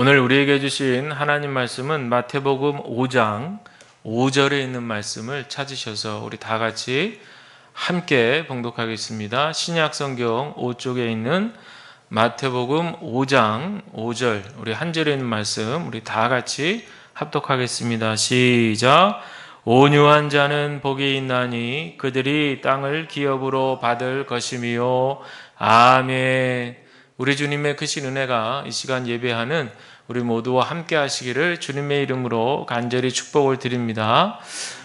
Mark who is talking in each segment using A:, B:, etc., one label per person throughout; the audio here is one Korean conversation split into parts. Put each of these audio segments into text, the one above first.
A: 오늘 우리에게 주신 하나님 말씀은 마태복음 5장 5절에 있는 말씀을 찾으셔서 우리 다 같이 함께 봉독하겠습니다. 신약 성경 5쪽에 있는 마태복음 5장 5절, 우리 한 절에 있는 말씀 우리 다 같이 합독하겠습니다. 시작. 온유한 자는 복이 있나니 그들이 땅을 기업으로 받을 것이며. 아멘. 우리 주님의 크신 은혜가 이 시간 예배하는 우리 모두와 함께 하시기를 주님의 이름으로 간절히 축복을 드립니다.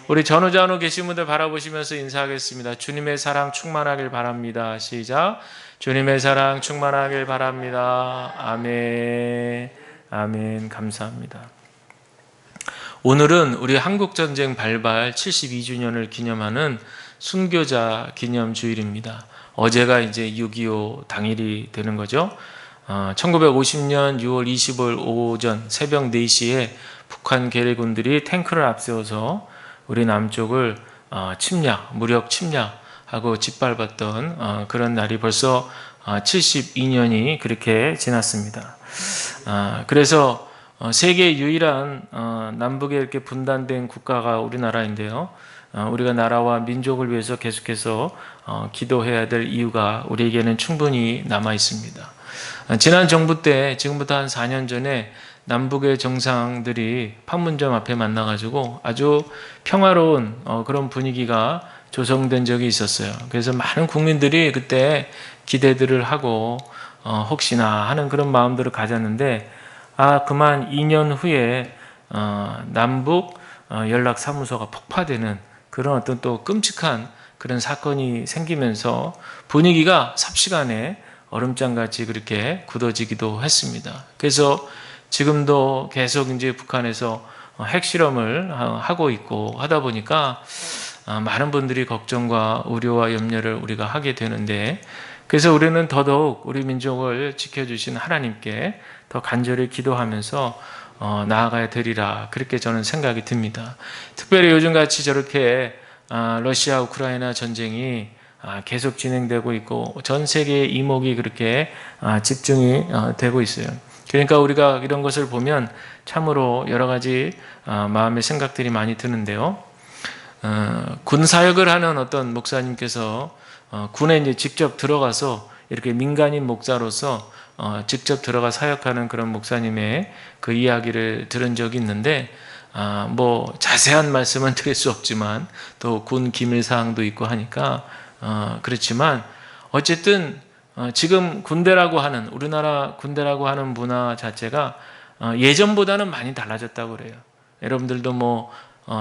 A: 우리 전후좌우로 계신 분들 바라보시면서 인사하겠습니다. 주님의 사랑 충만하길 바랍니다. 시작. 주님의 사랑 충만하길 바랍니다. 아멘. 아멘. 감사합니다. 오늘은 우리 한국전쟁 발발 72주년을 기념하는 순교자 기념주일입니다. 어제가 이제 6.25 당일이 되는 거죠. 1950년 6월 25일 오전 새벽 4시에 북한 괴뢰군들이 탱크를 앞세워서 우리 남쪽을 무력 침략하고 짓밟았던 그런 날이 벌써 72년이 그렇게 지났습니다. 그래서 세계 유일한 남북에 이렇게 분단된 국가가 우리나라인데요. 우리가 나라와 민족을 위해서 계속해서 기도해야 될 이유가 우리에게는 충분히 남아 있습니다. 지난 정부 때 지금부터 한 4년 전에 남북의 정상들이 판문점 앞에 만나가지고 아주 평화로운 그런 분위기가 조성된 적이 있었어요. 그래서 많은 국민들이 그때 기대들을 하고 혹시나 하는 그런 마음들을 가졌는데 그만 2년 후에 남북 연락사무소가 폭파되는 그런 어떤 또 끔찍한 그런 사건이 생기면서 분위기가 삽시간에 얼음장같이 그렇게 굳어지기도 했습니다. 그래서 지금도 계속 이제 북한에서 핵실험을 하고 있고 하다 보니까 많은 분들이 걱정과 우려와 염려를 우리가 하게 되는데, 그래서 우리는 더더욱 우리 민족을 지켜주신 하나님께 더 간절히 기도하면서 나아가야 되리라, 그렇게 저는 생각이 듭니다. 특별히 요즘같이 저렇게 러시아 우크라이나 전쟁이 계속 진행되고 있고 전 세계의 이목이 그렇게 집중이 되고 있어요. 그러니까 우리가 이런 것을 보면 참으로 여러 가지 마음의 생각들이 많이 드는데요. 군 사역을 하는 어떤 목사님께서 군에 이제 직접 들어가서 이렇게 민간인 목사로서 직접 들어가 사역하는 그런 목사님의 그 이야기를 들은 적이 있는데, 뭐 자세한 말씀은 드릴 수 없지만 또 군 기밀 사항도 있고 하니까 그렇지만 어쨌든 지금 군대라고 하는, 우리나라 군대라고 하는 문화 자체가 예전보다는 많이 달라졌다고 그래요. 여러분들도 뭐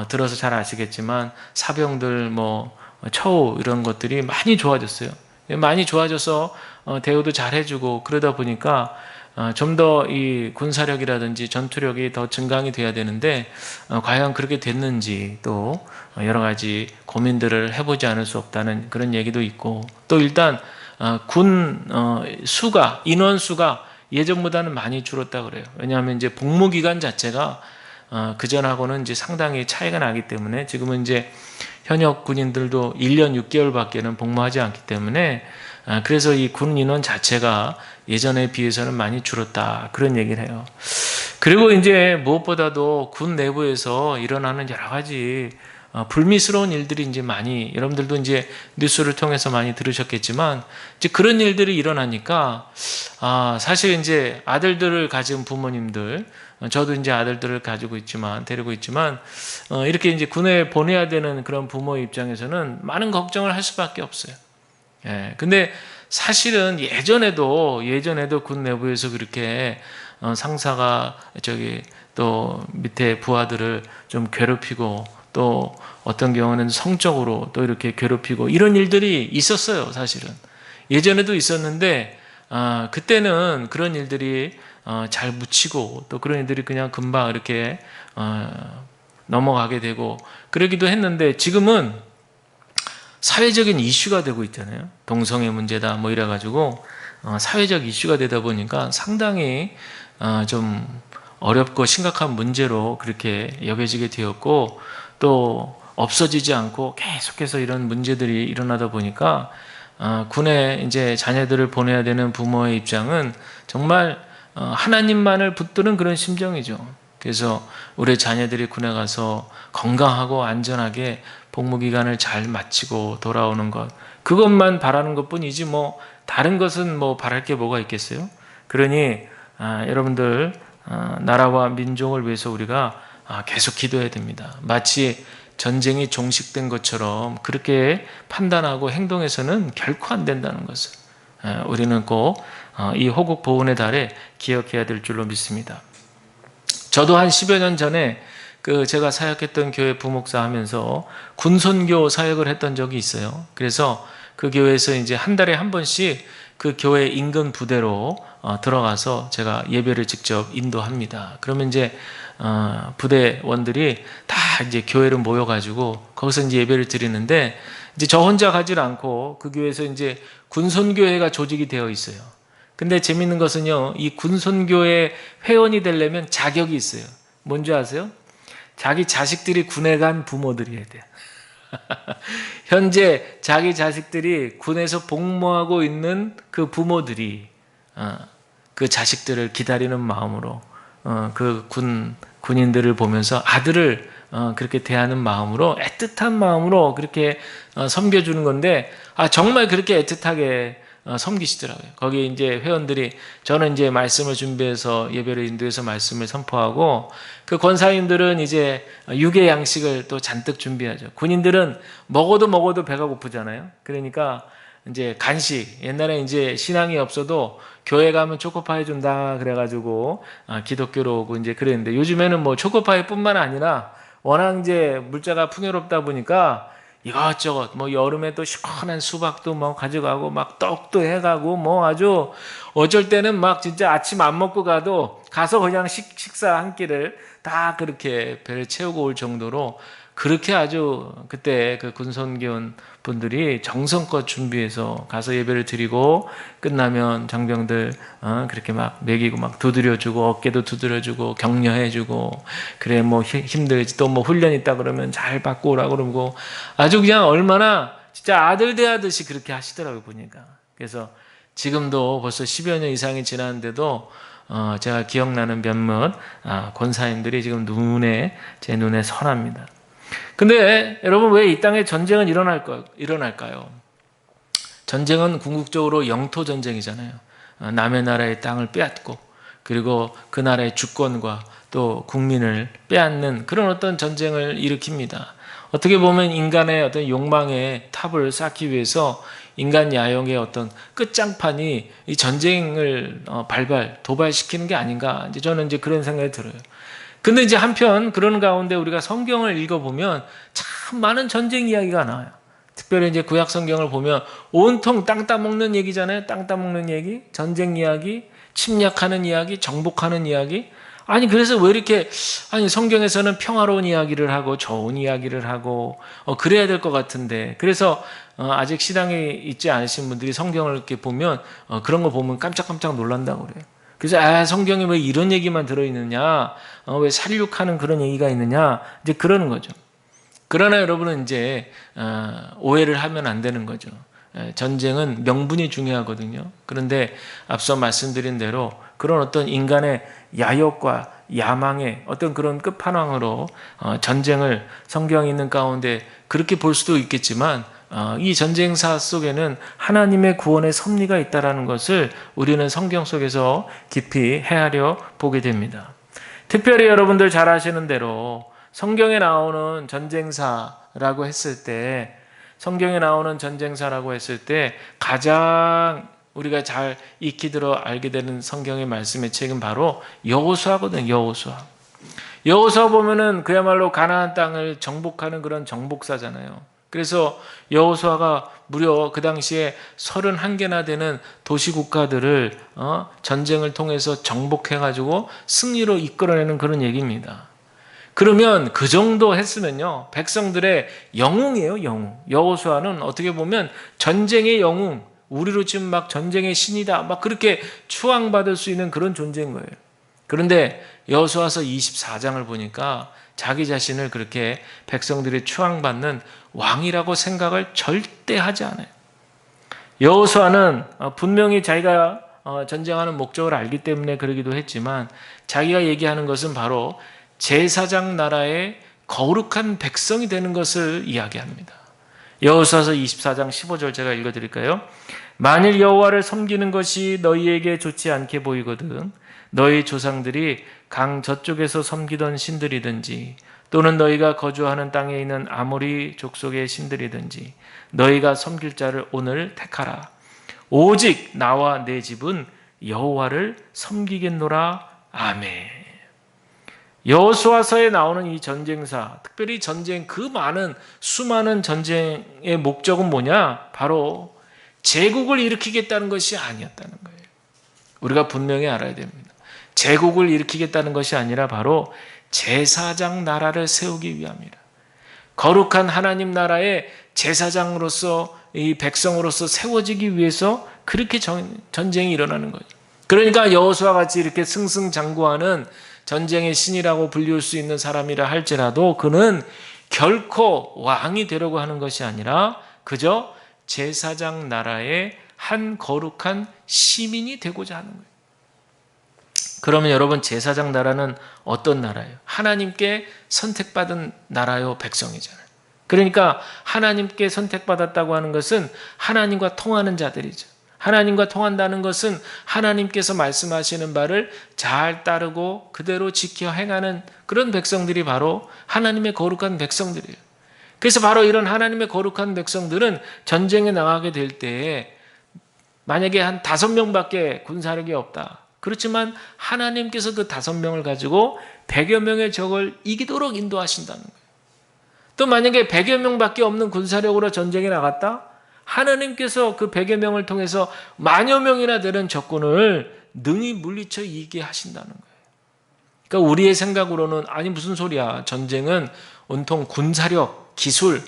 A: 들어서 잘 아시겠지만 사병들 뭐 처우 이런 것들이 많이 좋아졌어요. 많이 좋아져서 대우도 잘 해주고 그러다 보니까 좀 더 이 군사력이라든지 전투력이 더 증강이 돼야 되는데 과연 그렇게 됐는지 또 여러 가지 고민들을 해보지 않을 수 없다는 그런 얘기도 있고, 또 일단 군 인원수가 예전보다는 많이 줄었다 그래요. 왜냐하면 이제 복무 기간 자체가 그전하고는 이제 상당히 차이가 나기 때문에 지금은 이제 현역 군인들도 1년 6개월밖에는 복무하지 않기 때문에 그래서 이 군 인원 자체가 예전에 비해서는 많이 줄었다, 그런 얘기를 해요. 그리고 이제 무엇보다도 군 내부에서 일어나는 여러 가지 불미스러운 일들이 이제 많이, 여러분들도 이제 뉴스를 통해서 많이 들으셨겠지만 이제 그런 일들이 일어나니까 사실 이제 아들들을 가진 부모님들, 저도 이제 아들들을 데리고 있지만 이렇게 이제 군에 보내야 되는 그런 부모의 입장에서는 많은 걱정을 할 수밖에 없어요. 근데 사실은 예전에도 군 내부에서 그렇게 상사가 또 밑에 부하들을 좀 괴롭히고 또 어떤 경우는 성적으로 또 이렇게 괴롭히고 이런 일들이 있었어요. 사실은 예전에도 있었는데 그때는 그런 일들이 잘 묻히고 또 그런 일들이 그냥 금방 이렇게 넘어가게 되고 그러기도 했는데, 지금은 사회적인 이슈가 되고 있잖아요. 동성애 문제다 뭐 이래가지고 사회적 이슈가 되다 보니까 상당히 좀 어렵고 심각한 문제로 그렇게 여겨지게 되었고, 또 없어지지 않고 계속해서 이런 문제들이 일어나다 보니까 군에 이제 자녀들을 보내야 되는 부모의 입장은 정말 하나님만을 붙드는 그런 심정이죠. 그래서 우리 자녀들이 군에 가서 건강하고 안전하게 복무기간을 잘 마치고 돌아오는 것, 그것만 바라는 것뿐이지 뭐 다른 것은 뭐 바랄 게 뭐가 있겠어요? 그러니 여러분들 나라와 민족을 위해서 우리가 계속 기도해야 됩니다. 마치 전쟁이 종식된 것처럼 그렇게 판단하고 행동해서는 결코 안 된다는 것을 우리는 꼭 이 호국 보훈의 달에 기억해야 될 줄로 믿습니다. 저도 한 10여 년 전에 제가 사역했던 교회 부목사 하면서 군선교 사역을 했던 적이 있어요. 그래서 그 교회에서 이제 한 달에 한 번씩 그 교회 인근 부대로 들어가서 제가 예배를 직접 인도합니다. 그러면 이제 부대원들이 다 이제 교회로 모여가지고 거기서 이제 예배를 드리는데, 이제 저 혼자 가질 않고 그 교회에서 이제 군선교회가 조직이 되어 있어요. 근데 재밌는 것은요, 이 군선교회 회원이 되려면 자격이 있어요. 뭔지 아세요? 자기 자식들이 군에 간 부모들이어야 돼요. 현재 자기 자식들이 군에서 복무하고 있는 그 부모들이 그 자식들을 기다리는 마음으로 그 군인들을 보면서 아들을 그렇게 대하는 마음으로, 애틋한 마음으로 그렇게 섬겨주는 건데, 정말 그렇게 애틋하게 섬기시더라고요. 거기 이제 회원들이, 저는 이제 말씀을 준비해서 예배를 인도해서 말씀을 선포하고, 그 권사님들은 이제 육의 양식을 또 잔뜩 준비하죠. 군인들은 먹어도 배가 고프잖아요. 그러니까 이제 간식, 옛날에 이제 신앙이 없어도 교회 가면 초코파이 준다 그래가지고 기독교로 오고 이제 그랬는데, 요즘에는 뭐 초코파이뿐만 아니라 워낙 이제 물자가 풍요롭다 보니까 이것저것 뭐 여름에 또 시원한 수박도 뭐 가져가고 막 떡도 해가고 뭐 아주 어쩔 때는 막 진짜 아침 안 먹고 가서 그냥 식사 한 끼를 다 그렇게 배를 채우고 올 정도로, 그렇게 아주 그때 그 군선교원 분들이 정성껏 준비해서 가서 예배를 드리고, 끝나면 장병들 그렇게 막 먹이고 막 두드려주고, 어깨도 두드려주고 격려해주고, 그래 뭐 힘들지 또 뭐 훈련 있다 그러면 잘 받고 오라고 그러고, 아주 그냥 얼마나 진짜 아들 대하듯이 그렇게 하시더라고요, 보니까. 그래서 지금도 벌써 10여 년 이상이 지났는데도 제가 기억나는 몇몇 권사님들이 지금 제 눈에 선합니다. 근데 여러분, 왜 이 땅에 전쟁은 일어날까요? 전쟁은 궁극적으로 영토 전쟁이잖아요. 남의 나라의 땅을 빼앗고, 그리고 그 나라의 주권과 또 국민을 빼앗는 그런 어떤 전쟁을 일으킵니다. 어떻게 보면 인간의 어떤 욕망의 탑을 쌓기 위해서 인간 야영의 어떤 끝장판이 이 전쟁을 도발시키는 게 아닌가, 이제 저는 이제 그런 생각이 들어요. 근데 이제 한편 그런 가운데 우리가 성경을 읽어보면 참 많은 전쟁 이야기가 나와요. 특별히 이제 구약 성경을 보면 온통 땅 따먹는 얘기잖아요. 땅 따먹는 얘기, 전쟁 이야기, 침략하는 이야기, 정복하는 이야기. 그래서 왜 이렇게, 성경에서는 평화로운 이야기를 하고 좋은 이야기를 하고 그래야 될 것 같은데, 그래서 아직 신앙에 있지 않으신 분들이 성경을 이렇게 보면 그런 거 보면 깜짝깜짝 놀란다고 그래요. 그래서 성경에 왜 이런 얘기만 들어있느냐, 왜 살육하는 그런 얘기가 있느냐, 이제 그러는 거죠. 그러나 여러분은 이제 오해를 하면 안 되는 거죠. 전쟁은 명분이 중요하거든요. 그런데 앞서 말씀드린 대로 그런 어떤 인간의 야욕과 야망의 어떤 그런 끝판왕으로 전쟁을 성경에 있는 가운데 그렇게 볼 수도 있겠지만, 이 전쟁사 속에는 하나님의 구원의 섭리가 있다는 것을 우리는 성경 속에서 깊이 헤아려 보게 됩니다. 특별히 여러분들 잘 아시는 대로 성경에 나오는 전쟁사라고 했을 때, 가장 우리가 잘 익히 들어 알게 되는 성경의 말씀의 책은 바로 여호수아거든요. 여호수아 보면은 그야말로 가나안 땅을 정복하는 그런 정복사잖아요. 그래서 여호수아가 무려 그 당시에 31개나 되는 도시국가들을 전쟁을 통해서 정복해가지고 승리로 이끌어내는 그런 얘기입니다. 그러면 그 정도 했으면요, 백성들의 영웅이에요, 영웅. 여호수아는 어떻게 보면 전쟁의 영웅, 우리로 지금 막 전쟁의 신이다, 막 그렇게 추앙받을 수 있는 그런 존재인 거예요. 그런데 여호수아서 24장을 보니까 자기 자신을 그렇게 백성들이 추앙받는 왕이라고 생각을 절대 하지 않아요. 여호수아는 분명히 자기가 전쟁하는 목적을 알기 때문에 그러기도 했지만 자기가 얘기하는 것은 바로 제사장 나라의 거룩한 백성이 되는 것을 이야기합니다. 여호수아서 24장 15절 제가 읽어드릴까요? 만일 여호와를 섬기는 것이 너희에게 좋지 않게 보이거든 너희 조상들이 강 저쪽에서 섬기던 신들이든지 또는 너희가 거주하는 땅에 있는 아모리 족속의 신들이든지 너희가 섬길 자를 오늘 택하라. 오직 나와 내 집은 여호와를 섬기겠노라. 아멘. 여호수아서에 나오는 이 전쟁사, 특별히 전쟁, 그 많은 수많은 전쟁의 목적은 뭐냐? 바로 제국을 일으키겠다는 것이 아니었다는 거예요. 우리가 분명히 알아야 됩니다. 제국을 일으키겠다는 것이 아니라 바로 제사장 나라를 세우기 위함이라. 거룩한 하나님 나라의 제사장으로서 이 백성으로서 세워지기 위해서 그렇게 전쟁이 일어나는 거죠. 그러니까 여호수아와 같이 이렇게 승승장구하는 전쟁의 신이라고 불릴 수 있는 사람이라 할지라도 그는 결코 왕이 되려고 하는 것이 아니라 그저 제사장 나라의 한 거룩한 시민이 되고자 하는 거예요. 그러면 여러분, 제사장 나라는 어떤 나라예요? 하나님께 선택받은 나라요, 백성이잖아요. 그러니까 하나님께 선택받았다고 하는 것은 하나님과 통하는 자들이죠. 하나님과 통한다는 것은 하나님께서 말씀하시는 바를 잘 따르고 그대로 지켜 행하는 그런 백성들이 바로 하나님의 거룩한 백성들이에요. 그래서 바로 이런 하나님의 거룩한 백성들은 전쟁에 나가게 될 때에 만약에 한 5명밖에 군사력이 없다. 그렇지만 하나님께서 그 5명을 가지고 100여 명의 적을 이기도록 인도하신다는 거예요. 또 만약에 100여 명밖에 없는 군사력으로 전쟁에 나갔다? 하나님께서 그 100여 명을 통해서 만여 명이나 되는 적군을 능히 물리쳐 이기게 하신다는 거예요. 그러니까 우리의 생각으로는 아니 무슨 소리야. 전쟁은 온통 군사력, 기술,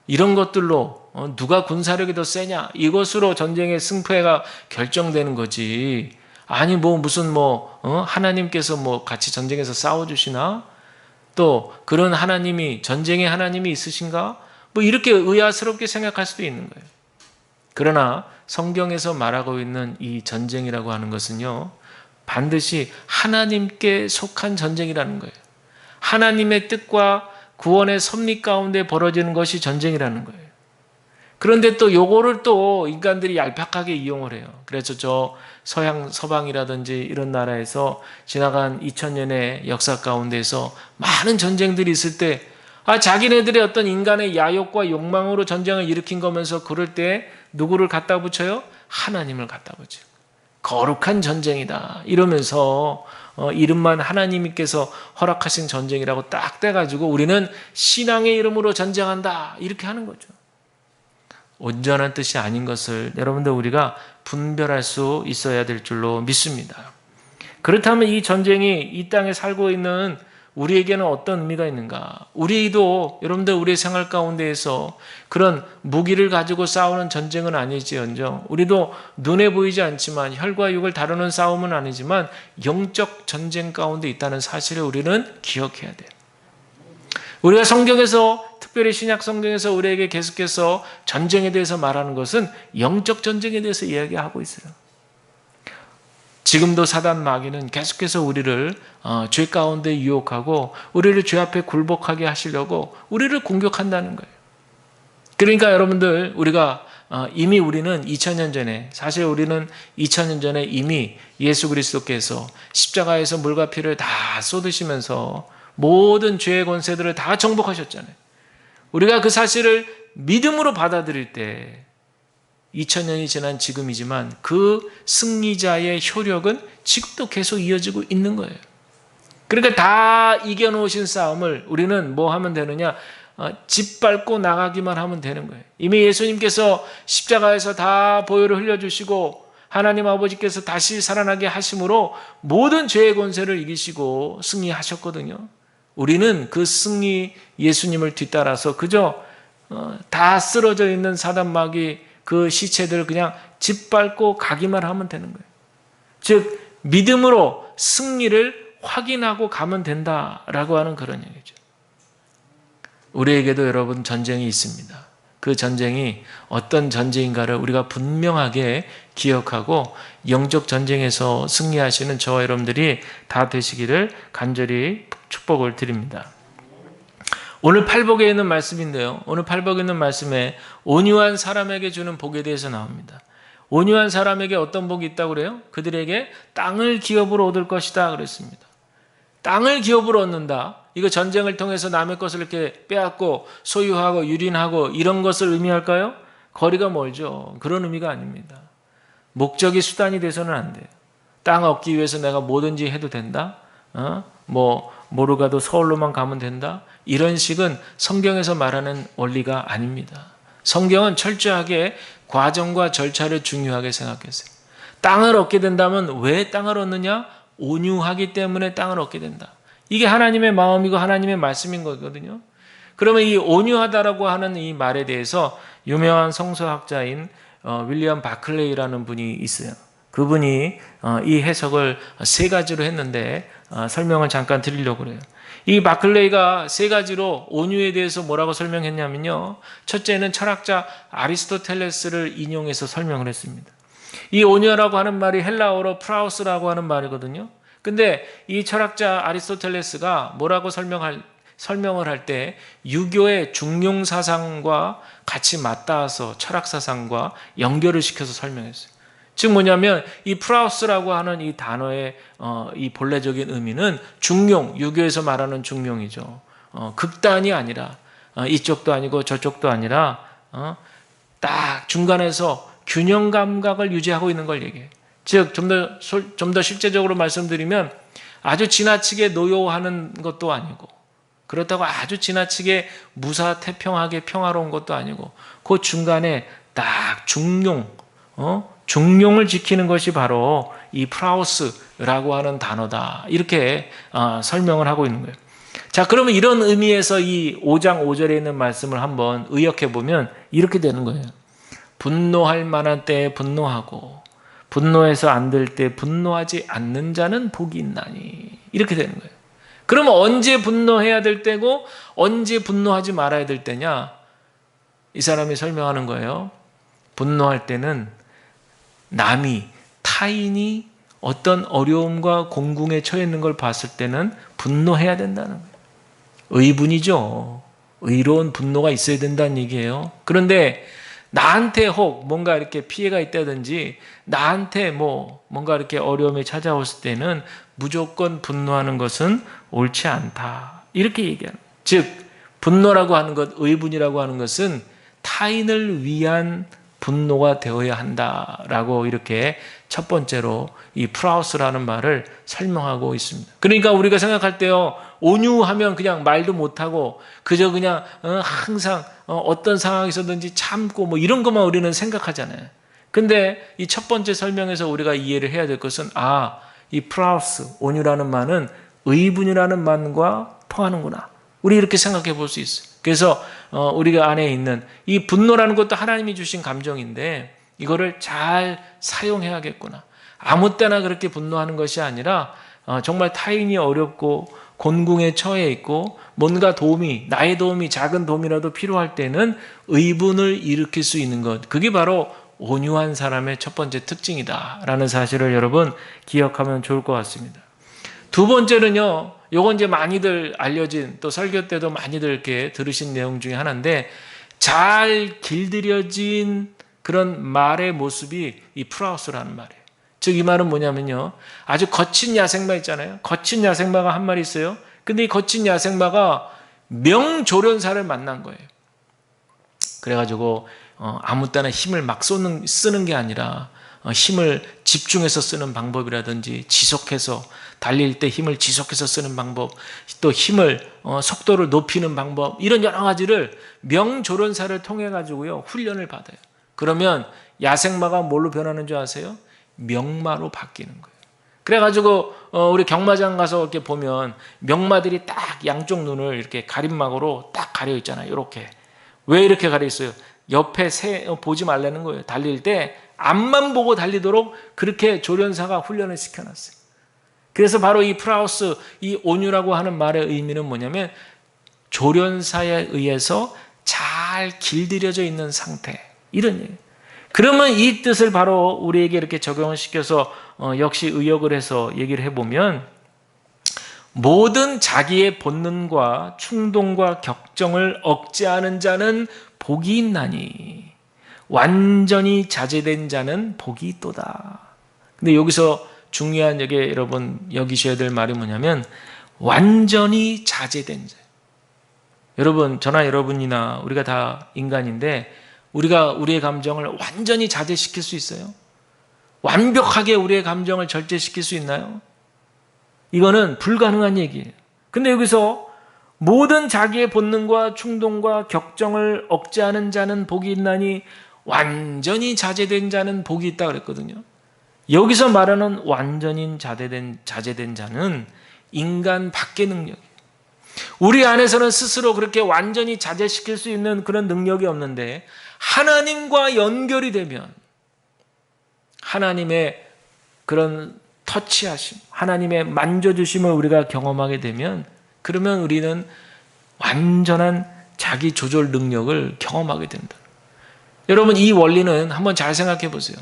A: 이런 것들로 누가 군사력이 더 세냐 이것으로 전쟁의 승패가 결정되는 거지. 아니 무슨 하나님께서 같이 전쟁에서 싸워주시나? 또 그런 하나님이 전쟁의 하나님이 있으신가? 이렇게 의아스럽게 생각할 수도 있는 거예요. 그러나 성경에서 말하고 있는 이 전쟁이라고 하는 것은요, 반드시 하나님께 속한 전쟁이라는 거예요. 하나님의 뜻과 구원의 섭리 가운데 벌어지는 것이 전쟁이라는 거예요. 그런데 또 요거를 또 인간들이 얄팍하게 이용을 해요. 그래서 저 서방이라든지 이런 나라에서 지나간 2000년의 역사 가운데서 많은 전쟁들이 있을 때 자기네들의 어떤 인간의 야욕과 욕망으로 전쟁을 일으킨 거면서 그럴 때 누구를 갖다 붙여요? 하나님을 갖다 붙여요. 거룩한 전쟁이다 이러면서 이름만 하나님께서 허락하신 전쟁이라고 딱 떼가지고 우리는 신앙의 이름으로 전쟁한다 이렇게 하는 거죠. 온전한 뜻이 아닌 것을 여러분들 우리가 분별할 수 있어야 될 줄로 믿습니다. 그렇다면 이 전쟁이 이 땅에 살고 있는 우리에게는 어떤 의미가 있는가? 우리도 여러분들 우리의 생활 가운데에서 그런 무기를 가지고 싸우는 전쟁은 아니지언정 우리도 눈에 보이지 않지만 혈과 육을 다루는 싸움은 아니지만 영적 전쟁 가운데 있다는 사실을 우리는 기억해야 돼요. 우리가 성경에서 특별히 신약 성경에서 우리에게 계속해서 전쟁에 대해서 말하는 것은 영적 전쟁에 대해서 이야기하고 있어요. 지금도 사단 마귀는 계속해서 우리를 죄 가운데 유혹하고 우리를 죄 앞에 굴복하게 하시려고 우리를 공격한다는 거예요. 그러니까 여러분들 우리가 이미 우리는 2000년 전에 사실 우리는 2000년 전에 이미 예수 그리스도께서 십자가에서 물과 피를 다 쏟으시면서 모든 죄의 권세들을 다 정복하셨잖아요. 우리가 그 사실을 믿음으로 받아들일 때 2000년이 지난 지금이지만 그 승리자의 효력은 지금도 계속 이어지고 있는 거예요. 그러니까 다 이겨놓으신 싸움을 우리는 뭐 하면 되느냐? 짓밟고 나가기만 하면 되는 거예요. 이미 예수님께서 십자가에서 다 보혈을 흘려주시고 하나님 아버지께서 다시 살아나게 하심으로 모든 죄의 권세를 이기시고 승리하셨거든요. 우리는 그 승리 예수님을 뒤따라서 그저 다 쓰러져 있는 사단 마귀 그 시체들을 그냥 짓밟고 가기만 하면 되는 거예요. 즉 믿음으로 승리를 확인하고 가면 된다라고 하는 그런 얘기죠. 우리에게도 여러분 전쟁이 있습니다. 그 전쟁이 어떤 전쟁인가를 우리가 분명하게 기억하고 영적 전쟁에서 승리하시는 저와 여러분들이 다 되시기를 간절히 축복을 드립니다. 오늘 팔복에 있는 말씀인데요. 오늘 팔복에 있는 말씀에 온유한 사람에게 주는 복에 대해서 나옵니다. 온유한 사람에게 어떤 복이 있다고 그래요? 그들에게 땅을 기업으로 얻을 것이다 그랬습니다. 땅을 기업으로 얻는다. 이거 전쟁을 통해서 남의 것을 이렇게 빼앗고 소유하고 유린하고 이런 것을 의미할까요? 거리가 멀죠. 그런 의미가 아닙니다. 목적이 수단이 돼서는 안 돼요. 땅 얻기 위해서 내가 뭐든지 해도 된다. 뭐로 가도 서울로만 가면 된다. 이런 식은 성경에서 말하는 원리가 아닙니다. 성경은 철저하게 과정과 절차를 중요하게 생각했어요. 땅을 얻게 된다면 왜 땅을 얻느냐? 온유하기 때문에 땅을 얻게 된다. 이게 하나님의 마음이고 하나님의 말씀인 거거든요. 그러면 이 온유하다라고 하는 이 말에 대해서 유명한 성서학자인 윌리엄 바클레이라는 분이 있어요. 그분이 이 해석을 세 가지로 했는데 설명을 잠깐 드리려고 그래요. 이 바클레이가 세 가지로 온유에 대해서 뭐라고 설명했냐면요. 첫째는 철학자 아리스토텔레스를 인용해서 설명을 했습니다. 이 온유라고 하는 말이 헬라어로 프라우스라고 하는 말이거든요. 근데 이 철학자 아리스토텔레스가 뭐라고 설명을 할 때 유교의 중용 사상과 같이 맞닿아서 철학 사상과 연결을 시켜서 설명했어요. 즉 뭐냐면 이 프라우스라고 하는 이 단어의 이 본래적인 의미는 중용, 유교에서 말하는 중용이죠. 극단이 아니라 이쪽도 아니고 저쪽도 아니라 딱 중간에서 균형 감각을 유지하고 있는 걸 얘기해요. 즉 좀 더 실제적으로 말씀드리면 아주 지나치게 노여워하는 것도 아니고 그렇다고 아주 지나치게 무사태평하게 평화로운 것도 아니고 그 중간에 딱 중용을 지키는 것이 바로 이 프라우스라고 하는 단어다. 이렇게 설명을 하고 있는 거예요. 자, 그러면 이런 의미에서 이 5장 5절에 있는 말씀을 한번 의역해 보면 이렇게 되는 거예요. 분노할 만한 때에 분노하고 분노해서 안 될 때 분노하지 않는 자는 복이 있나니. 이렇게 되는 거예요. 그러면 언제 분노해야 될 때고 언제 분노하지 말아야 될 때냐? 이 사람이 설명하는 거예요. 분노할 때는 타인이 어떤 어려움과 공궁에 처해 있는 걸 봤을 때는 분노해야 된다는 거예요. 의분이죠. 의로운 분노가 있어야 된다는 얘기예요. 그런데 나한테 혹 뭔가 이렇게 피해가 있다든지 나한테 뭔가 이렇게 어려움이 찾아왔을 때는 무조건 분노하는 것은 옳지 않다. 이렇게 얘기하는 거예요. 즉 분노라고 하는 것, 의분이라고 하는 것은 타인을 위한 분노가 되어야 한다라고 이렇게 첫 번째로 이 프라우스라는 말을 설명하고 있습니다. 그러니까 우리가 생각할 때요, 온유하면 그냥 말도 못하고 그저 그냥 항상 어떤 상황에서든지 참고 이런 것만 우리는 생각하잖아요. 근데 이 첫 번째 설명에서 우리가 이해를 해야 될 것은 이 프라우스, 온유라는 말은 의분이라는 말과 통하는구나. 우리 이렇게 생각해 볼 수 있어요. 그래서 우리가 안에 있는 이 분노라는 것도 하나님이 주신 감정인데 이거를 잘 사용해야겠구나. 아무 때나 그렇게 분노하는 것이 아니라 정말 타인이 어렵고 곤궁에 처해 있고 뭔가 나의 도움이 작은 도움이라도 필요할 때는 의분을 일으킬 수 있는 것. 그게 바로 온유한 사람의 첫 번째 특징이다라는 사실을 여러분 기억하면 좋을 것 같습니다. 두 번째는요, 요건 이제 많이들 알려진 또 설교 때도 많이들 이렇게 들으신 내용 중에 하나인데 잘 길들여진 그런 말의 모습이 이 프라우스라는 말이에요. 즉 이 말은 뭐냐면요, 아주 거친 야생마 있잖아요. 거친 야생마가 한 마리 있어요. 근데 이 거친 야생마가 명조련사를 만난 거예요. 그래가지고 아무 때나 힘을 막 쓰는 게 아니라 힘을 집중해서 쓰는 방법이라든지 지속해서 달릴 때 힘을 지속해서 쓰는 방법, 또 힘을 속도를 높이는 방법, 이런 여러 가지를 명조련사를 통해 가지고요 훈련을 받아요. 그러면 야생마가 뭘로 변하는 줄 아세요? 명마로 바뀌는 거예요. 그래가지고 우리 경마장 가서 이렇게 보면 명마들이 딱 양쪽 눈을 이렇게 가림막으로 딱 가려 있잖아요. 이렇게. 왜 이렇게 가려 있어요? 옆에 새 보지 말라는 거예요. 달릴 때 앞만 보고 달리도록 그렇게 조련사가 훈련을 시켜놨어요. 그래서 바로 이 프라우스, 이 온유라고 하는 말의 의미는 뭐냐면 조련사에 의해서 잘 길들여져 있는 상태. 이런 얘기. 그러면 이 뜻을 바로 우리에게 이렇게 적용을 시켜서 역시 의역을 해서 얘기를 해보면 모든 자기의 본능과 충동과 격정을 억제하는 자는 복이 있나니 완전히 자제된 자는 복이 있도다. 근데 여기서 중요한 여러분 여기셔야 될 말이 뭐냐면 완전히 자제된 자. 여러분 저나 여러분이나 우리가 다 인간인데 우리가 우리의 감정을 완전히 자제시킬 수 있어요? 완벽하게 우리의 감정을 절제시킬 수 있나요? 이거는 불가능한 얘기예요. 근데 여기서 모든 자기의 본능과 충동과 격정을 억제하는 자는 복이 있나니 완전히 자제된 자는 복이 있다 그랬거든요. 여기서 말하는 완전히 자제된 자는 인간 밖의 능력이에요. 우리 안에서는 스스로 그렇게 완전히 자제시킬 수 있는 그런 능력이 없는데 하나님과 연결이 되면 하나님의 그런 터치하심, 하나님의 만져주심을 우리가 경험하게 되면 그러면 우리는 완전한 자기 조절 능력을 경험하게 된다. 여러분 이 원리는 한번 잘 생각해 보세요.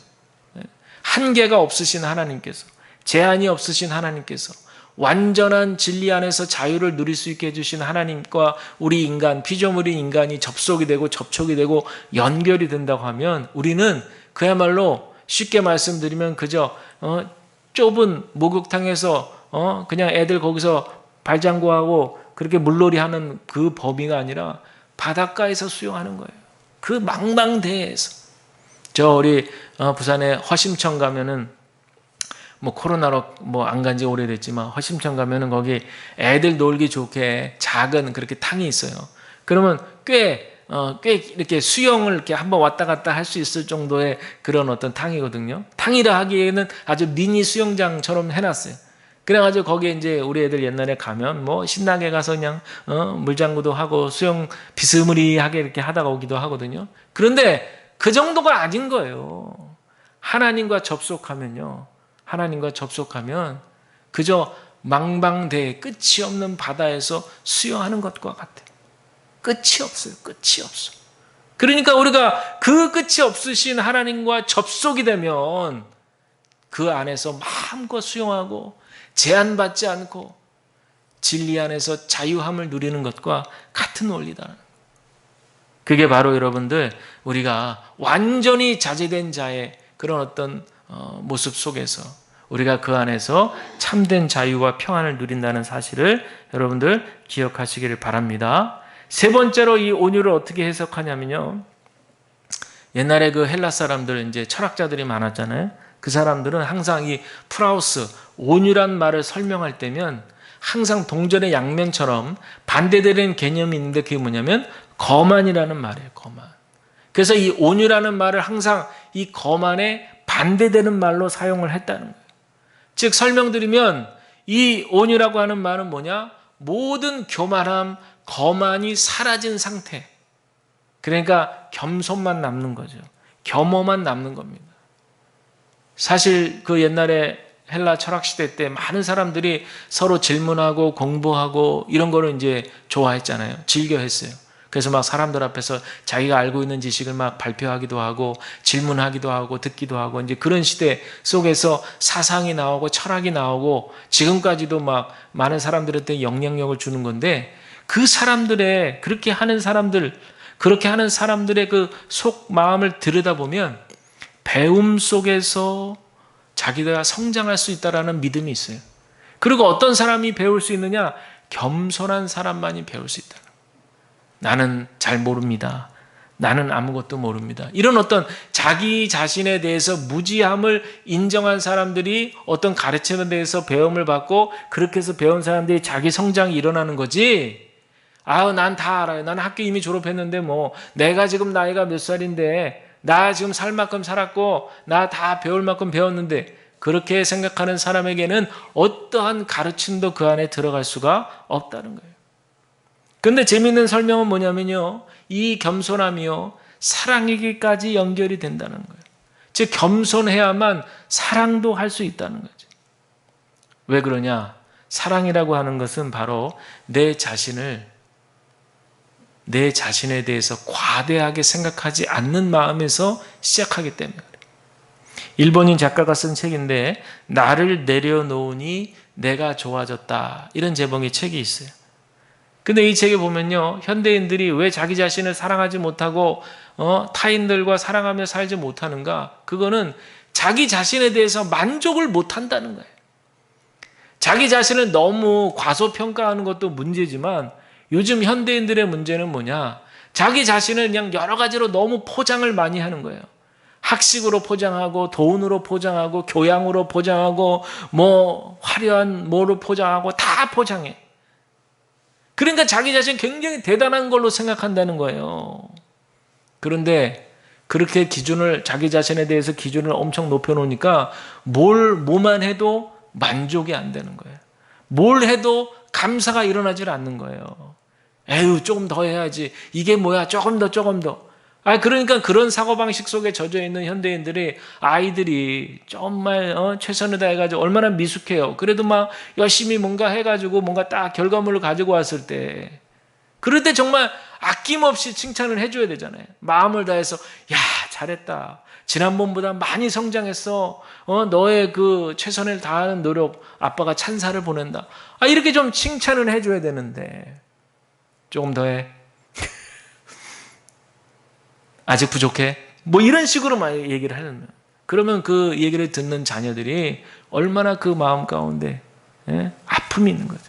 A: 한계가 없으신 하나님께서, 제한이 없으신 하나님께서 완전한 진리 안에서 자유를 누릴 수 있게 해주신 하나님과 우리 인간, 피조물인 인간이 접속이 되고 접촉이 되고 연결이 된다고 하면 우리는 그야말로 쉽게 말씀드리면 그저 좁은 목욕탕에서 그냥 애들 거기서 발장구하고 그렇게 물놀이 하는 그 범위가 아니라 바닷가에서 수영하는 거예요. 그 망망대해에서. 저 우리 부산에 허심천 가면은 뭐 코로나로 뭐 안 간지 오래됐지만 허심천 가면은 거기 애들 놀기 좋게 작은 그렇게 탕이 있어요. 그러면 꽤 이렇게 수영을 이렇게 한번 왔다 갔다 할 수 있을 정도의 그런 어떤 탕이거든요. 탕이라 하기에는 아주 미니 수영장처럼 해놨어요. 그래가지고 거기에 이제 우리 애들 옛날에 가면 뭐 신나게 가서 그냥 물장구도 하고 수영 비스무리하게 이렇게 하다가 오기도 하거든요. 그런데 그 정도가 아닌 거예요. 하나님과 접속하면요. 하나님과 접속하면 그저 망망대해 끝이 없는 바다에서 수영하는 것과 같아요. 끝이 없어요. 끝이 없어. 그러니까 우리가 그 끝이 없으신 하나님과 접속이 되면 그 안에서 마음껏 수영하고 제한받지 않고 진리 안에서 자유함을 누리는 것과 같은 원리다. 그게 바로 여러분들 우리가 완전히 자제된 자의 그런 어떤 모습 속에서 우리가 그 안에서 참된 자유와 평안을 누린다는 사실을 여러분들 기억하시기를 바랍니다. 세 번째로 이 온유를 어떻게 해석하냐면요. 옛날에 그 헬라 사람들 이제 철학자들이 많았잖아요. 그 사람들은 항상 이 프라우스 온유란 말을 설명할 때면 항상 동전의 양면처럼 반대되는 개념이 있는데 그게 뭐냐면 거만이라는 말이에요. 거만. 그래서 이 온유라는 말을 항상 이 거만에 반대되는 말로 사용을 했다는 거예요. 즉 설명드리면 이 온유라고 하는 말은 뭐냐? 모든 교만함, 거만이 사라진 상태. 그러니까 겸손만 남는 거죠. 겸허만 남는 겁니다. 사실 그 옛날에 헬라 철학 시대 때 많은 사람들이 서로 질문하고 공부하고 이런 거를 이제 좋아했잖아요. 즐겨했어요. 그래서 막 사람들 앞에서 자기가 알고 있는 지식을 막 발표하기도 하고 질문하기도 하고 듣기도 하고 이제 그런 시대 속에서 사상이 나오고 철학이 나오고 지금까지도 막 많은 사람들한테 영향력을 주는 건데 그 사람들의 그렇게 하는 사람들의 그 속 마음을 들여다보면 배움 속에서 자기가 성장할 수 있다라는 믿음이 있어요. 그리고 어떤 사람이 배울 수 있느냐? 겸손한 사람만이 배울 수 있다. 나는 잘 모릅니다. 나는 아무것도 모릅니다. 이런 어떤 자기 자신에 대해서 무지함을 인정한 사람들이 어떤 가르침에 대해서 배움을 받고 그렇게 해서 배운 사람들이 자기 성장이 일어나는 거지. 난 다 알아요. 난 학교 이미 졸업했는데 뭐 내가 지금 나이가 몇 살인데 나 지금 살 만큼 살았고 나 다 배울 만큼 배웠는데 그렇게 생각하는 사람에게는 어떠한 가르침도 그 안에 들어갈 수가 없다는 거예요. 그런데 재미있는 설명은 뭐냐면요. 이 겸손함이요. 사랑에게까지 연결이 된다는 거예요. 즉 겸손해야만 사랑도 할 수 있다는 거죠. 왜 그러냐? 사랑이라고 하는 것은 바로 내 자신을 내 자신에 대해서 과대하게 생각하지 않는 마음에서 시작하기 때문에 그래요. 일본인 작가가 쓴 책인데 나를 내려놓으니 내가 좋아졌다, 이런 제목의 책이 있어요. 근데 이 책에 보면요, 현대인들이 왜 자기 자신을 사랑하지 못하고 타인들과 사랑하며 살지 못하는가? 그거는 자기 자신에 대해서 만족을 못한다는 거예요. 자기 자신을 너무 과소평가하는 것도 문제지만 요즘 현대인들의 문제는 뭐냐? 자기 자신을 그냥 여러 가지로 너무 포장을 많이 하는 거예요. 학식으로 포장하고, 돈으로 포장하고, 교양으로 포장하고, 뭐 화려한 뭐로 포장하고, 다 포장해. 그러니까 자기 자신 굉장히 대단한 걸로 생각한다는 거예요. 그런데 그렇게 자기 자신에 대해서 기준을 엄청 높여놓으니까 뭐만 해도 만족이 안 되는 거예요. 뭘 해도 감사가 일어나질 않는 거예요. 에휴, 조금 더 해야지. 이게 뭐야? 조금 더. 그러니까 그런 사고방식 속에 젖어 있는 현대인들이, 아이들이 정말 최선을 다해가지고 얼마나 미숙해요. 그래도 막 열심히 뭔가 해가지고 뭔가 딱 결과물을 가지고 왔을 때, 그럴 때 정말 아낌없이 칭찬을 해줘야 되잖아요. 마음을 다해서 야, 잘했다. 지난번보다 많이 성장했어. 너의 그 최선을 다하는 노력, 아빠가 찬사를 보낸다. 이렇게 좀 칭찬을 해줘야 되는데 조금 더 해. 아직 부족해? 뭐 이런 식으로 많이 얘기를 하는, 그러면 그 얘기를 듣는 자녀들이 얼마나 그 마음 가운데 아픔이 있는 거죠.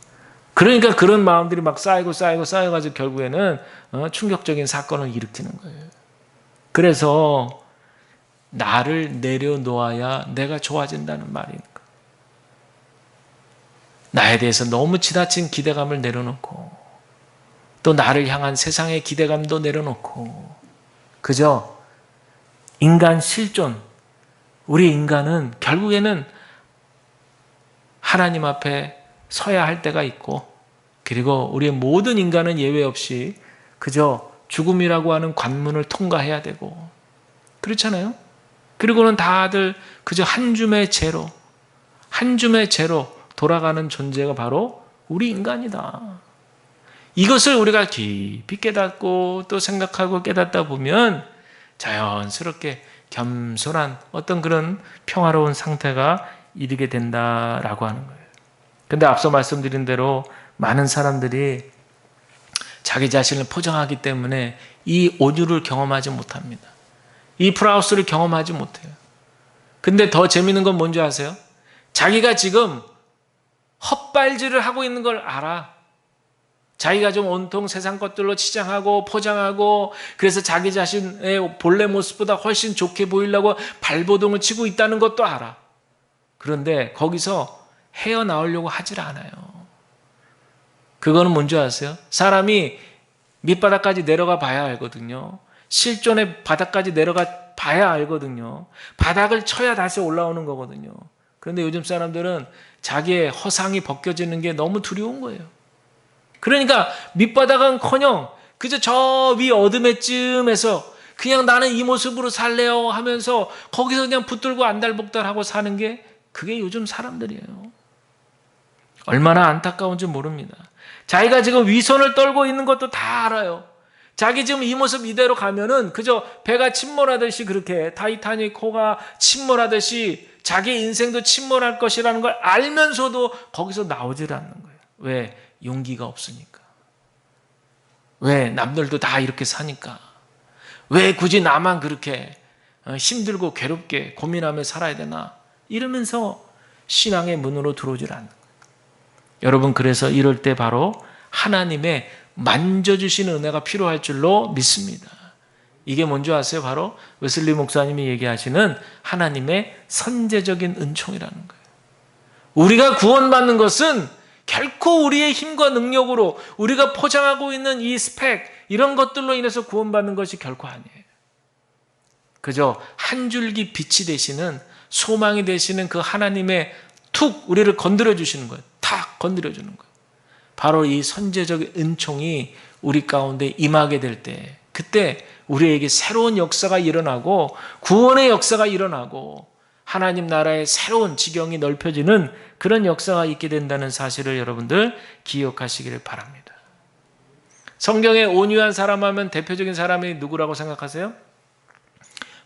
A: 그러니까 그런 마음들이 막 쌓여가지고 결국에는 충격적인 사건을 일으키는 거예요. 그래서 나를 내려놓아야 내가 좋아진다는 말인 거예요. 나에 대해서 너무 지나친 기대감을 내려놓고, 또 나를 향한 세상의 기대감도 내려놓고, 그저 인간 실존, 우리 인간은 결국에는 하나님 앞에 서야 할 때가 있고, 그리고 우리의 모든 인간은 예외 없이 그저 죽음이라고 하는 관문을 통과해야 되고, 그렇잖아요. 그리고는 다들 그저 한 줌의 죄로 돌아가는 존재가 바로 우리 인간이다. 이것을 우리가 깊이 깨닫고 또 생각하고 깨닫다 보면 자연스럽게 겸손한 어떤 그런 평화로운 상태가 이르게 된다라고 하는 거예요. 근데 앞서 말씀드린 대로 많은 사람들이 자기 자신을 포장하기 때문에 이 온유를 경험하지 못합니다. 이 프라우스를 경험하지 못해요. 근데 더 재밌는 건 뭔지 아세요? 자기가 지금 헛발질을 하고 있는 걸 알아. 자기가 좀 온통 세상 것들로 치장하고 포장하고, 그래서 자기 자신의 본래 모습보다 훨씬 좋게 보이려고 발버둥을 치고 있다는 것도 알아. 그런데 거기서 헤어나오려고 하질 않아요. 그거는 뭔지 아세요? 사람이 밑바닥까지 내려가 봐야 알거든요. 실존의 바닥까지 내려가 봐야 알거든요. 바닥을 쳐야 다시 올라오는 거거든요. 그런데 요즘 사람들은 자기의 허상이 벗겨지는 게 너무 두려운 거예요. 그러니까 밑바닥은커녕 그저 저 위 어둠의 쯤에서 그냥 나는 이 모습으로 살래요 하면서 거기서 그냥 붙들고 안달복달하고 사는 게, 그게 요즘 사람들이에요. 얼마나 안타까운지 모릅니다. 자기가 지금 위선을 떨고 있는 것도 다 알아요. 자기 지금 이 모습 이대로 가면은 그저 배가 침몰하듯이, 그렇게 타이타닉 호가 침몰하듯이 자기 인생도 침몰할 것이라는 걸 알면서도 거기서 나오질 않는 거예요. 왜? 용기가 없으니까. 왜? 남들도 다 이렇게 사니까. 왜 굳이 나만 그렇게 힘들고 괴롭게 고민하며 살아야 되나? 이러면서 신앙의 문으로 들어오질 않는 거예요. 여러분, 그래서 이럴 때 바로 하나님의 만져주시는 은혜가 필요할 줄로 믿습니다. 이게 뭔지 아세요? 바로 웨슬리 목사님이 얘기하시는 하나님의 선제적인 은총이라는 거예요. 우리가 구원받는 것은 결코 우리의 힘과 능력으로 우리가 포장하고 있는 이 스펙, 이런 것들로 인해서 구원받는 것이 결코 아니에요. 그저 한 줄기 빛이 되시는, 소망이 되시는 그 하나님의 툭 우리를 건드려 주시는 거예요. 탁 건드려 주는 거예요. 바로 이 선제적 은총이 우리 가운데 임하게 될 때, 그때 우리에게 새로운 역사가 일어나고 구원의 역사가 일어나고 하나님 나라의 새로운 지경이 넓혀지는 그런 역사가 있게 된다는 사실을 여러분들 기억하시기를 바랍니다. 성경에 온유한 사람 하면 대표적인 사람이 누구라고 생각하세요?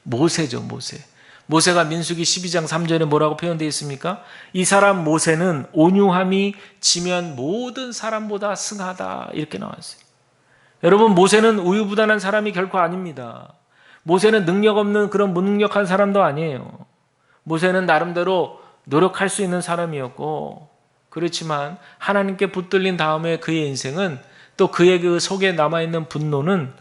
A: 모세죠, 모세. 모세가 민수기 12장 3절에 뭐라고 표현되어 있습니까? 이 사람 모세는 온유함이 지면 모든 사람보다 승하다, 이렇게 나왔어요. 여러분, 모세는 우유부단한 사람이 결코 아닙니다. 모세는 능력 없는 그런 무능력한 사람도 아니에요. 모세는 나름대로 노력할 수 있는 사람이었고, 그렇지만 하나님께 붙들린 다음에 그의 인생은, 또 그의 그 속에 남아있는 분노는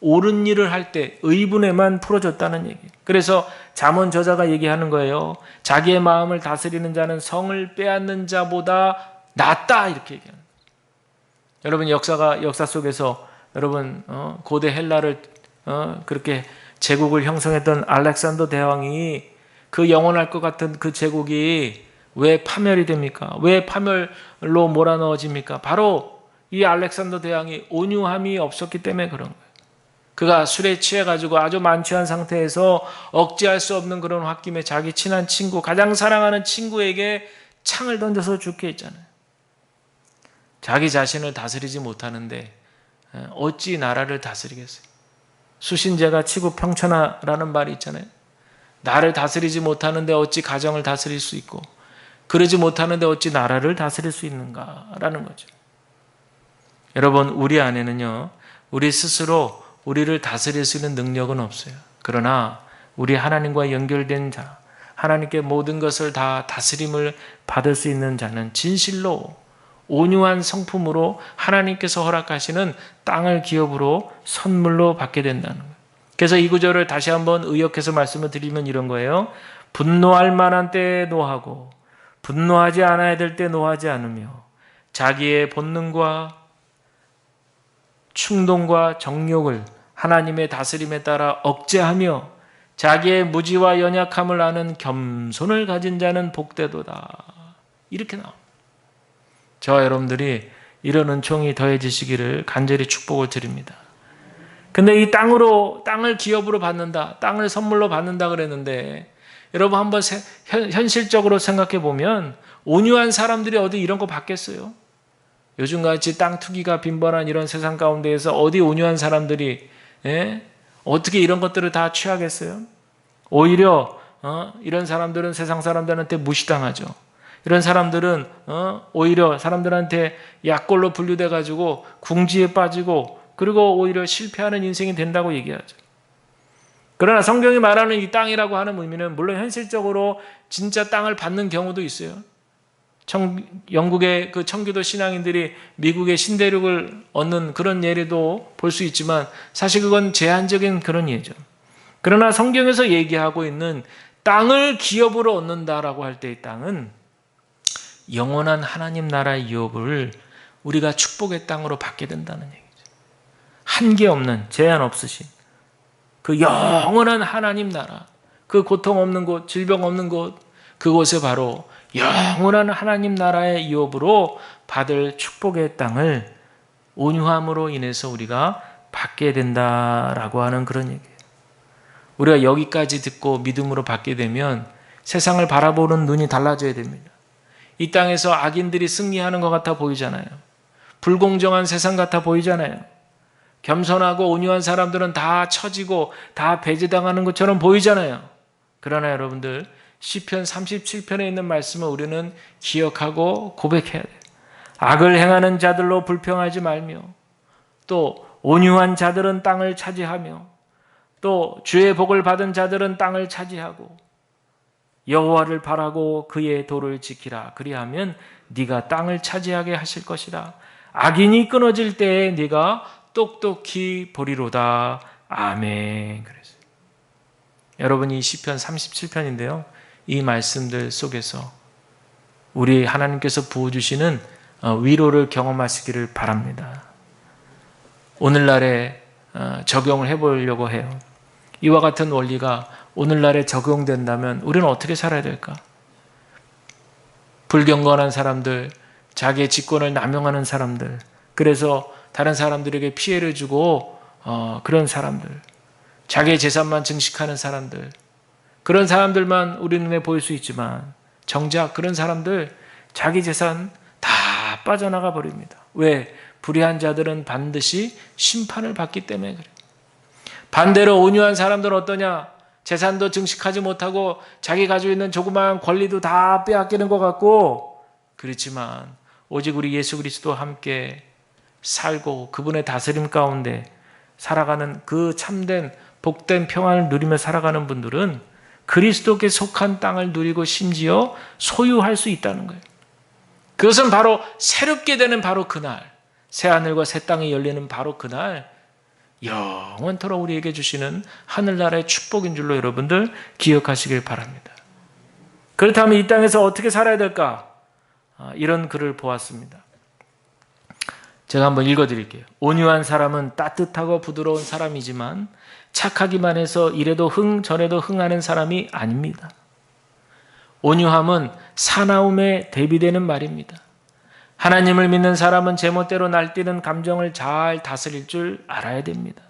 A: 옳은 일을 할 때 의분에만 풀어졌다는 얘기. 그래서 잠언 저자가 얘기하는 거예요. 자기의 마음을 다스리는 자는 성을 빼앗는 자보다 낫다, 이렇게 얘기하는 거예요. 여러분, 역사 속에서 여러분 고대 헬라를 그렇게 제국을 형성했던 알렉산더 대왕이, 그 영원할 것 같은 그 제국이 왜 파멸이 됩니까? 왜 파멸로 몰아넣어집니까? 바로 이 알렉산더 대왕이 온유함이 없었기 때문에 그런 거예요. 그가 술에 취해가지고 아주 만취한 상태에서 억제할 수 없는 그런 홧김에 자기 친한 친구, 가장 사랑하는 친구에게 창을 던져서 죽게 했잖아요. 자기 자신을 다스리지 못하는데 어찌 나라를 다스리겠어요? 수신제가 치고 평천하라는 말이 있잖아요. 나를 다스리지 못하는데 어찌 가정을 다스릴 수 있고, 그러지 못하는데 어찌 나라를 다스릴 수 있는가라는 거죠. 여러분, 우리 안에는요, 우리 스스로 우리를 다스릴 수 있는 능력은 없어요. 그러나 우리 하나님과 연결된 자, 하나님께 모든 것을 다 다스림을 받을 수 있는 자는 진실로 온유한 성품으로 하나님께서 허락하시는 땅을 기업으로 선물로 받게 된다는 거예요. 그래서 이 구절을 다시 한번 의역해서 말씀을 드리면 이런 거예요. 분노할 만한 때에 노하고 분노하지 않아야 될 때 노하지 않으며 자기의 본능과 충동과 정욕을 하나님의 다스림에 따라 억제하며 자기의 무지와 연약함을 아는 겸손을 가진 자는 복되도다. 이렇게 나옵니다. 저와 여러분들이 이런 은총이 더해지시기를 간절히 축복을 드립니다. 근데 이 땅을 기업으로 받는다, 땅을 선물로 받는다 그랬는데, 여러분 한번 현실적으로 생각해 보면 온유한 사람들이 어디 이런 거 받겠어요? 요즘같이 땅 투기가 빈번한 이런 세상 가운데에서 어디 온유한 사람들이 어떻게 이런 것들을 다 취하겠어요? 오히려 이런 사람들은 세상 사람들한테 무시당하죠. 이런 사람들은 오히려 사람들한테 약골로 분류돼 가지고 궁지에 빠지고, 그리고 오히려 실패하는 인생이 된다고 얘기하죠. 그러나 성경이 말하는 이 땅이라고 하는 의미는 물론 현실적으로 진짜 땅을 받는 경우도 있어요. 영국의 그 청교도 신앙인들이 미국의 신대륙을 얻는 그런 예례도 볼 수 있지만 사실 그건 제한적인 그런 예죠. 그러나 성경에서 얘기하고 있는 땅을 기업으로 얻는다라고 할 때 이 땅은 영원한 하나님 나라의 유업을 우리가 축복의 땅으로 받게 된다는 얘기죠. 한계 없는, 제한 없으신 그 영원한 하나님 나라, 그 고통 없는 곳, 질병 없는 곳, 그곳에 바로 영원한 하나님 나라의 유업으로 받을 축복의 땅을 온유함으로 인해서 우리가 받게 된다라고 하는 그런 얘기예요. 우리가 여기까지 듣고 믿음으로 받게 되면 세상을 바라보는 눈이 달라져야 됩니다. 이 땅에서 악인들이 승리하는 것 같아 보이잖아요. 불공정한 세상 같아 보이잖아요. 겸손하고 온유한 사람들은 다 처지고 다 배제당하는 것처럼 보이잖아요. 그러나 여러분들, 시편 37편에 있는 말씀을 우리는 기억하고 고백해야 돼요. 악을 행하는 자들로 불평하지 말며, 또 온유한 자들은 땅을 차지하며, 또 주의 복을 받은 자들은 땅을 차지하고, 여호와를 바라고 그의 도를 지키라. 그리하면 네가 땅을 차지하게 하실 것이라. 악인이 끊어질 때에 네가 똑똑히 보리로다. 아멘. 그랬어요. 여러분, 이 시편 37편인데요. 이 말씀들 속에서 우리 하나님께서 부어주시는 위로를 경험하시기를 바랍니다. 오늘날에 적용을 해보려고 해요. 이와 같은 원리가 오늘날에 적용된다면 우리는 어떻게 살아야 될까? 불경건한 사람들, 자기의 직권을 남용하는 사람들, 그래서 다른 사람들에게 피해를 주고 그런 사람들, 자기의 재산만 증식하는 사람들, 그런 사람들만 우리 눈에 보일 수 있지만 정작 그런 사람들 자기 재산 다 빠져나가 버립니다. 왜? 불의한 자들은 반드시 심판을 받기 때문에 그래요. 반대로 온유한 사람들은 어떠냐? 재산도 증식하지 못하고 자기 가지고 있는 조그마한 권리도 다 빼앗기는 것 같고, 그렇지만 오직 우리 예수 그리스도와 함께 살고 그분의 다스림 가운데 살아가는 그 참된 복된 평안을 누리며 살아가는 분들은 그리스도께 속한 땅을 누리고 심지어 소유할 수 있다는 거예요. 그것은 바로 새롭게 되는 바로 그날, 새하늘과 새 땅이 열리는 바로 그날 영원토록 우리에게 주시는 하늘나라의 축복인 줄로 여러분들 기억하시길 바랍니다. 그렇다면 이 땅에서 어떻게 살아야 될까? 이런 글을 보았습니다. 제가 한번 읽어드릴게요. 온유한 사람은 따뜻하고 부드러운 사람이지만 착하기만 해서 이래도 흥 저래도 흥하는 사람이 아닙니다. 온유함은 사나움에 대비되는 말입니다. 하나님을 믿는 사람은 제멋대로 날뛰는 감정을 잘 다스릴 줄 알아야 됩니다.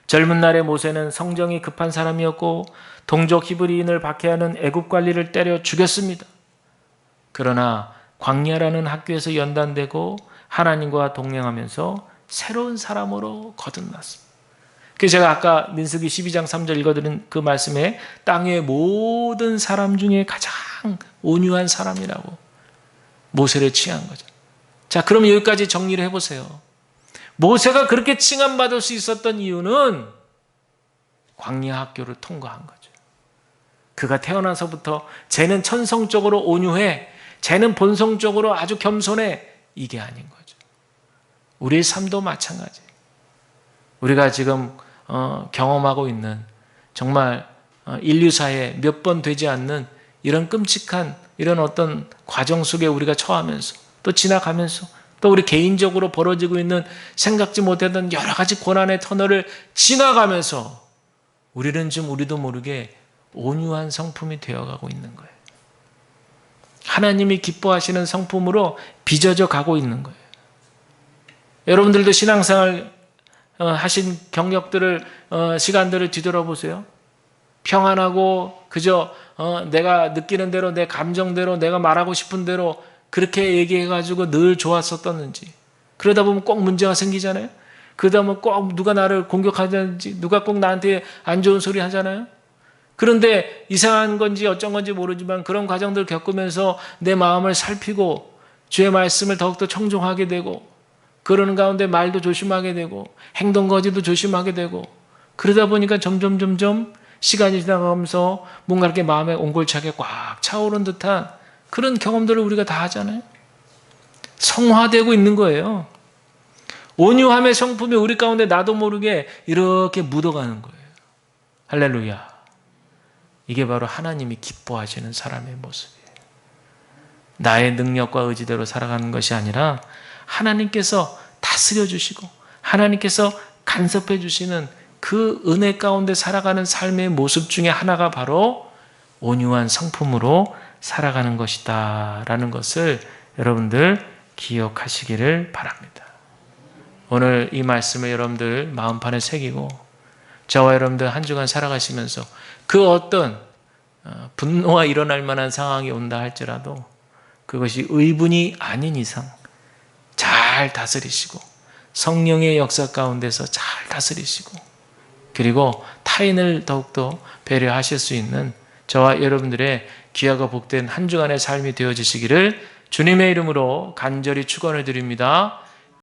A: 젊은 날의 모세는 성정이 급한 사람이었고 동족 히브리인을 박해하는 애굽 관리를 때려 죽였습니다. 그러나 광야라는 학교에서 연단되고 하나님과 동행하면서 새로운 사람으로 거듭났습니다. 그래서 제가 아까 민수기 12장 3절 읽어드린 그 말씀에 땅의 모든 사람 중에 가장 온유한 사람이라고 모세를 칭한 거죠. 자, 그럼 여기까지 정리를 해보세요. 모세가 그렇게 칭함받을 수 있었던 이유는 광야 학교를 통과한 거죠. 그가 태어나서부터 쟤는 천성적으로 온유해, 쟤는 본성적으로 아주 겸손해, 이게 아닌 거죠. 우리의 삶도 마찬가지. 우리가 지금 경험하고 있는 정말 인류사에 몇 번 되지 않는 이런 끔찍한 이런 어떤 과정 속에 우리가 처하면서 또 지나가면서 또 우리 개인적으로 벌어지고 있는 생각지 못했던 여러 가지 고난의 터널을 지나가면서 우리는 지금 우리도 모르게 온유한 성품이 되어가고 있는 거예요. 하나님이 기뻐하시는 성품으로 빚어져 가고 있는 거예요. 여러분들도 신앙생활 하신 경력들을 시간들을 뒤돌아보세요. 평안하고 그저 내가 느끼는 대로 내 감정대로 내가 말하고 싶은 대로 그렇게 얘기해가지고 늘 좋았었던지, 그러다 보면 꼭 문제가 생기잖아요. 그러다 보면 꼭 누가 나를 공격하든지 누가 꼭 나한테 안 좋은 소리 하잖아요. 그런데 이상한 건지 어쩐 건지 모르지만 그런 과정들을 겪으면서 내 마음을 살피고 주의 말씀을 더욱더 청종하게 되고 그러는 가운데 말도 조심하게 되고 행동 거지도 조심하게 되고 그러다 보니까 점점 시간이 지나가면서 뭔가 이렇게 마음에 옹골차게 꽉 차오른 듯한 그런 경험들을 우리가 다 하잖아요. 성화되고 있는 거예요. 온유함의 성품이 우리 가운데 나도 모르게 이렇게 묻어가는 거예요. 할렐루야. 이게 바로 하나님이 기뻐하시는 사람의 모습이에요. 나의 능력과 의지대로 살아가는 것이 아니라 하나님께서 다스려 주시고 하나님께서 간섭해 주시는 그 은혜 가운데 살아가는 삶의 모습 중에 하나가 바로 온유한 성품으로 살아가는 것이다 라는 것을 여러분들 기억하시기를 바랍니다. 오늘 이 말씀을 여러분들 마음판에 새기고 저와 여러분들 한 주간 살아가시면서 그 어떤 분노가 일어날 만한 상황이 온다 할지라도 그것이 의분이 아닌 이상 잘 다스리시고 성령의 역사 가운데서 잘 다스리시고 그리고 타인을 더욱더 배려하실 수 있는 저와 여러분들의 귀하고 복된 한 주간의 삶이 되어지시기를 주님의 이름으로 간절히 축원을 드립니다.